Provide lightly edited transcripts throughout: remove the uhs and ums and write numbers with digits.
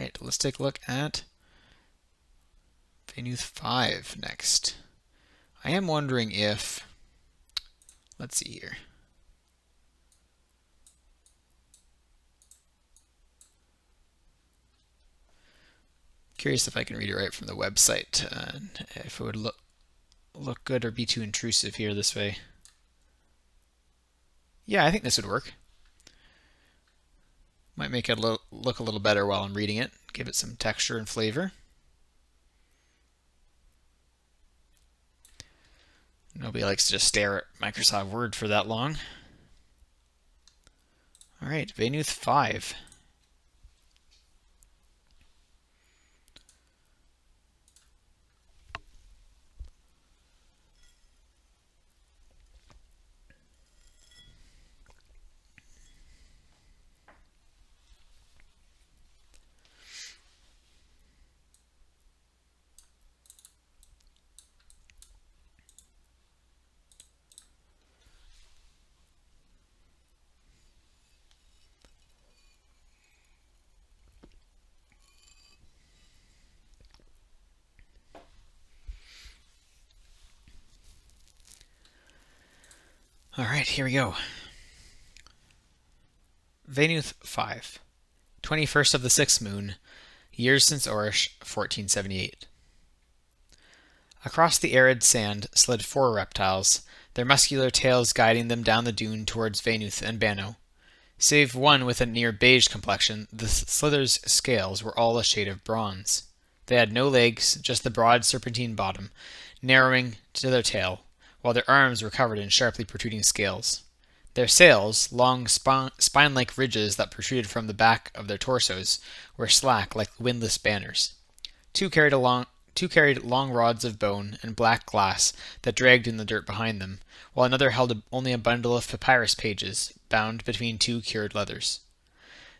Alright, let's take a look at Vaenuth 5 next. I am wondering if, let's see here. Curious if I can read it right from the website, if it would look good or be too intrusive here this way. Yeah, I think this would work. Might make it look a little better while I'm reading it, give it some texture and flavor. Nobody likes to just stare at Microsoft Word for that long. Alright, Vaenuth 5. Alright, here we go. Vaenuth 5. 21st of the 6th moon, years since Orish, 1478. Across the arid sand slid 4 reptiles, their muscular tails guiding them down the dune towards Vaenuth and Bano. Save one with a near beige complexion, the slither's scales were all a shade of bronze. They had no legs, just the broad serpentine bottom, narrowing to their tail, while their arms were covered in sharply protruding scales. Their sails, long spine-like ridges that protruded from the back of their torsos, were slack like windless banners. Two carried long rods of bone and black glass that dragged in the dirt behind them, while another held only a bundle of papyrus pages, bound between 2 cured leathers.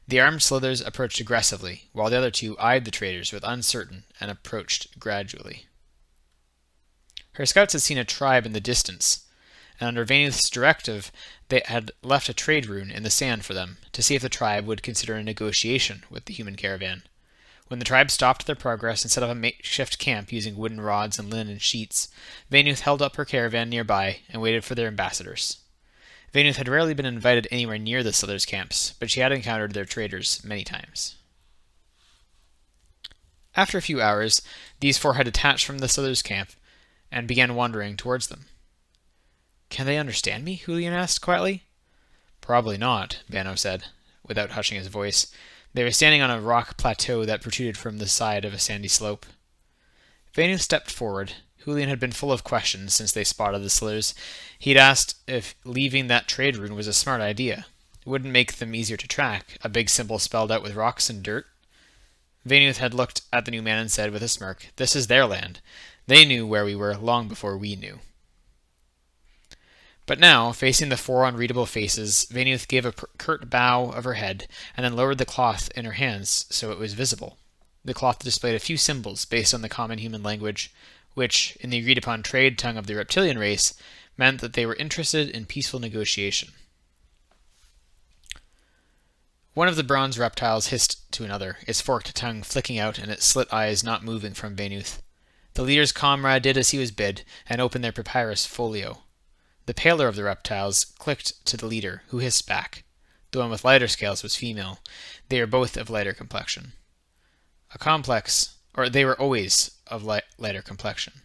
The armed slithers approached aggressively, while the other 2 eyed the traders with uncertain and approached gradually. Her scouts had seen a tribe in the distance, and under Vaenuth's directive they had left a trade rune in the sand for them, to see if the tribe would consider a negotiation with the human caravan. When the tribe stopped their progress and set up a makeshift camp using wooden rods and linen sheets, Vaenuth held up her caravan nearby and waited for their ambassadors. Vaenuth had rarely been invited anywhere near the Slithers' camps, but she had encountered their traders many times. After a few hours, these 4 had detached from the Slithers' camp and began wandering towards them. "Can they understand me?" Julian asked quietly. "Probably not," Bano said, without hushing his voice. They were standing on a rock plateau that protruded from the side of a sandy slope. Vaenuth stepped forward. Julian had been full of questions since they spotted the Slithers. He'd asked if leaving that trade rune was a smart idea. It wouldn't make them easier to track, a big symbol spelled out with rocks and dirt. Vaenuth had looked at the new man and said with a smirk, "This is their land. They knew where we were long before we knew." But now, facing the 4 unreadable faces, Vaenuth gave a curt bow of her head, and then lowered the cloth in her hands so it was visible. The cloth displayed a few symbols based on the common human language, which, in the agreed-upon trade tongue of the reptilian race, meant that they were interested in peaceful negotiation. One of the bronze reptiles hissed to another, its forked tongue flicking out and its slit eyes not moving from Vaenuth. The leader's comrade did as he was bid, and opened their papyrus folio. The paler of the reptiles clicked to the leader, who hissed back. The one with lighter scales was female. They were both of lighter complexion. They were always of lighter complexion.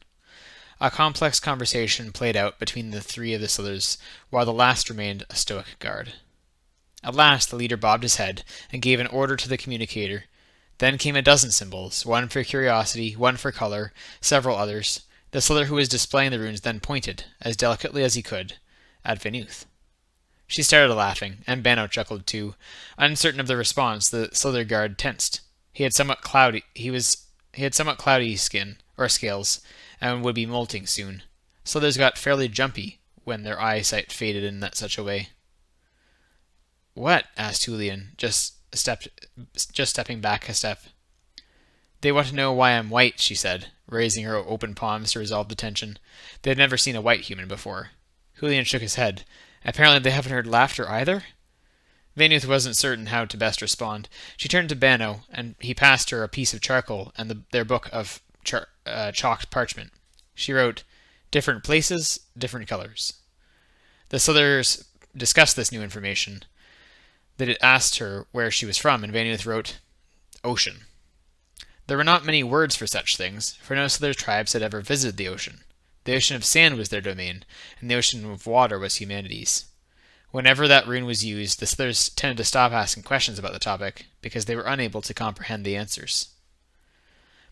A complex conversation played out between the 3 of the Slithers, while the last remained a stoic guard. At last the leader bobbed his head and gave an order to the communicator. Then came a dozen symbols, one for curiosity, one for color, several others. The Slither who was displaying the runes then pointed, as delicately as he could, at Vaenuth. She started laughing, and Bano chuckled too. Uncertain of the response, the Slither guard tensed. He had somewhat cloudy skin, or scales, and would be molting soon. Slithers got fairly jumpy when their eyesight faded in such a way. "What?" asked Julian, just stepping back a step. "They want to know why I'm white," she said, raising her open palms to resolve the tension. They had never seen a white human before. Julian shook his head. "Apparently they haven't heard laughter either?" Vaenuth wasn't certain how to best respond. She turned to Bano, and he passed her a piece of charcoal and their book of chalked parchment. She wrote, "Different places, different colors." The Slithers discussed this new information. They asked her where she was from, and Vaenuth wrote, "Ocean." There were not many words for such things, for no Slither tribes had ever visited the ocean. The ocean of sand was their domain, and the ocean of water was humanity's. Whenever that rune was used, the Slithers tended to stop asking questions about the topic, because they were unable to comprehend the answers.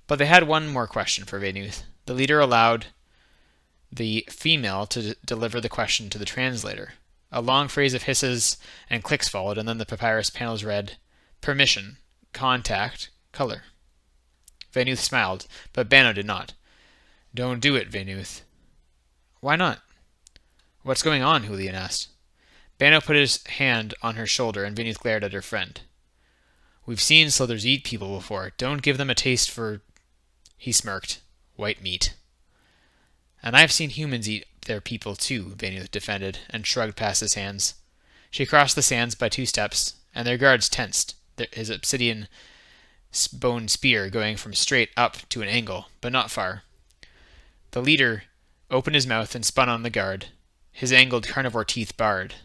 But they had one more question for Vaenuth. The leader allowed the female to deliver the question to the translator. A long phrase of hisses and clicks followed, and then the papyrus panels read, "Permission, contact, color." Vaenuth smiled, but Bano did not. "Don't do it, Vaenuth." "Why not?" "What's going on?" Julian asked. Bano put his hand on her shoulder, and Vaenuth glared at her friend. "We've seen Slithers eat people before. Don't give them a taste for—" He smirked. "White meat." "And I've seen humans eat their people too," Vaenuth defended, and shrugged past his hands. She crossed the sands by 2 steps, and their guards tensed, his obsidian bone spear going from straight up to an angle, but not far. The leader opened his mouth and spun on the guard, his angled carnivore teeth bared.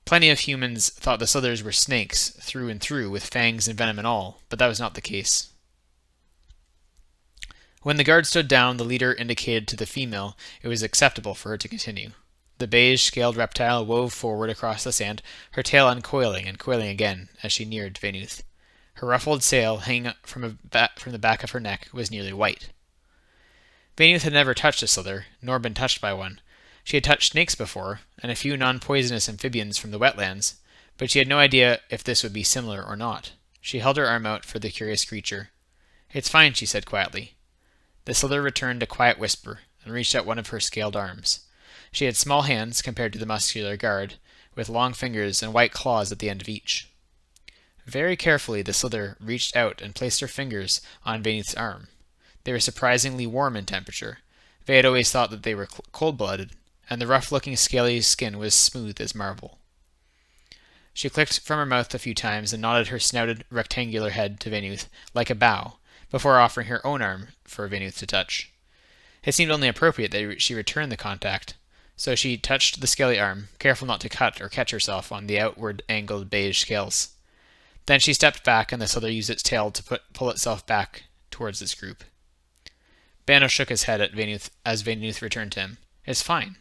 Plenty of humans thought the Slithers were snakes through and through, with fangs and venom and all, but that was not the case. When the guard stood down, the leader indicated to the female it was acceptable for her to continue. The beige-scaled reptile wove forward across the sand, her tail uncoiling and coiling again as she neared Vaenuth. Her ruffled sail, hanging from the back of her neck, was nearly white. Vaenuth had never touched a Slither, nor been touched by one. She had touched snakes before, and a few non-poisonous amphibians from the wetlands, but she had no idea if this would be similar or not. She held her arm out for the curious creature. "It's fine," she said quietly. The Slither returned a quiet whisper, and reached out one of her scaled arms. She had small hands compared to the muscular guard, with long fingers and white claws at the end of each. Very carefully the Slither reached out and placed her fingers on Vaenuth's arm. They were surprisingly warm in temperature. They had always thought that they were cold-blooded, and the rough-looking scaly skin was smooth as marble. She clicked from her mouth a few times and nodded her snouted rectangular head to Vaenuth, like a bow, before offering her own arm for Vaenuth to touch. It seemed only appropriate that she return the contact, so she touched the scaly arm, careful not to cut or catch herself on the outward angled beige scales. Then she stepped back, and the Slither used its tail to pull itself back towards its group. Bano shook his head at Vaenuth as Vaenuth returned to him. "It's fine."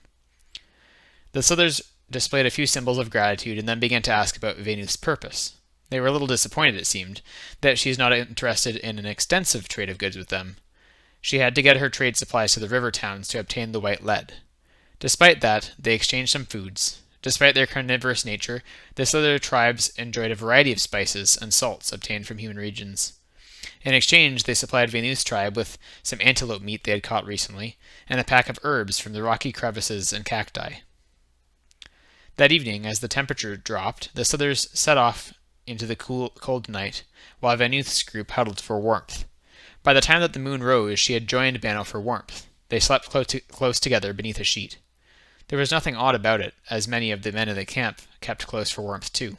The Slithers displayed a few symbols of gratitude and then began to ask about Vaenuth's purpose. They were a little disappointed, it seemed, that she is not interested in an extensive trade of goods with them. She had to get her trade supplies to the river towns to obtain the white lead. Despite that, they exchanged some foods. Despite their carnivorous nature, the Slither tribes enjoyed a variety of spices and salts obtained from human regions. In exchange, they supplied Vaenuth's tribe with some antelope meat they had caught recently, and a pack of herbs from the rocky crevices and cacti. That evening, as the temperature dropped, the Slithers set off into the cold night, while Vaenuth's group huddled for warmth. By the time that the moon rose, she had joined Bano for warmth. They slept close together beneath a sheet. There was nothing odd about it, as many of the men in the camp kept close for warmth too.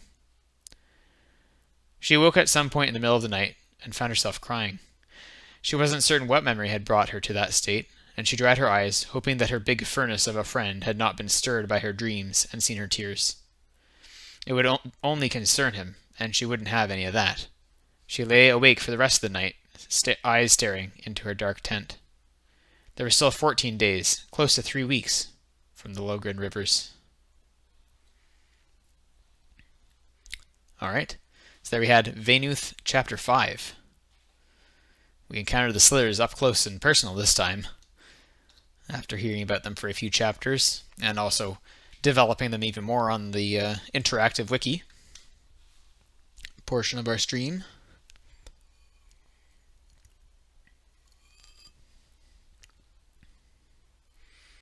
She awoke at some point in the middle of the night, and found herself crying. She wasn't certain what memory had brought her to that state, and she dried her eyes, hoping that her big furnace of a friend had not been stirred by her dreams and seen her tears. It would only concern him, and she wouldn't have any of that. She lay awake for the rest of the night, eyes staring into her dark tent. There were still 14 days, close to 3 weeks, from the Logren rivers. Alright, so there we had Vaenuth Chapter 5. We encountered the Slithers up close and personal this time, after hearing about them for a few chapters, and also developing them even more on the interactive wiki portion of our stream.